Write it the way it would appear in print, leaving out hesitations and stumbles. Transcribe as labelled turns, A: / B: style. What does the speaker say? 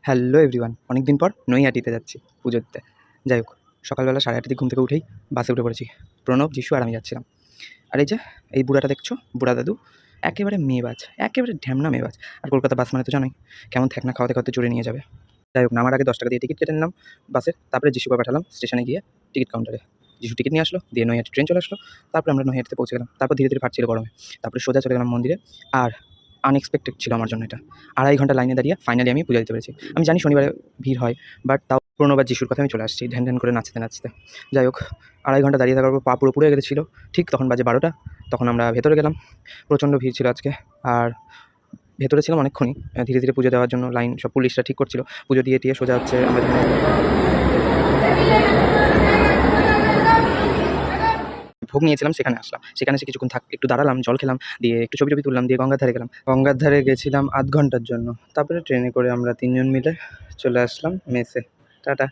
A: Hello everyone, অনেক দিন পর নৈহাটিতে যাচ্ছি পুজো দিতে। যাই হোক, সকালবেলা 8:30 দিকে ঘুম থেকে উঠেই বাসে উঠে পড়েছি। প্রণব, যিশু আর আমি যাচ্ছিলাম। আর এই যে এই বুড়াটা দেখছো, বুড়া দাদু, একেবারে মেয়েবাজ, একেবারে ঢ্যামনা মেয়েবাজ। আর কলকাতা বাস মানে তো জানোই কেমন ঠেকনা খাওয়াতে খাওয়াতে চড়ে নিয়ে যাবে। যাই হোক, নামার আগে 10 টাকা দিয়ে টিকিট কেটে নিলাম বাসের। তারপরে যিশুকে পাঠালাম স্টেশনে গিয়ে টিকিট কাউন্টারে। যিশু টিকিট নিয়ে আসলো, দিয়ে নৈহাটি ট্রেন চলে আসলো। তারপরে আমরা নৈহাটিতে পৌঁছে গেলাম। তারপর ধীরে ধীরে ফাটছিল গরমে। তারপরে সোজা চলে গেলাম মন্দিরে। আর আনএক্সপেক্টেড ছিল আমার জন্য এটা। 2.5 ঘন্টা লাইনে দাঁড়িয়ে ফাইনালি আমি পূজা দিতে পেরেছি। আমি জানি শনিবারে ভিড় হয়, বাট তাও প্রণব যিশুর কথা আমি চলে আসছি ধ্যান ধ্যান করে নাচতে নাচতে। যাই হোক, 2.5 ঘন্টা দাঁড়িয়ে থাকার পর পা পুরো পুড়ে গেছিল। ঠিক তখন বাজে 12টা। তখন আমরা ভেতরে গেলাম। প্রচণ্ড ভিড় ছিল আজকে। আর ভেতরে ছিলাম অনেকক্ষণই। ধীরে ধীরে পুজো দেওয়ার জন্য লাইন সব পুলিশরা ঠিক করছিল। পুজো দিয়ে টিয়ে সোজা হচ্ছে আমরা ভোগ নিয়েছিলাম, সেখানে আসলাম। সেখানে এসে কিছুক্ষণ একটু দাঁড়ালাম, জল খেলাম, দিয়ে একটু ছবি টবি তুললাম, দিয়ে গঙ্গার ধারে গেলাম। গঙ্গার ধারে গেছিলাম 0.5 ঘন্টার জন্য। তারপরে ট্রেনে করে আমরা 3 জন মিলে চলে আসলাম মেসে। টাটা।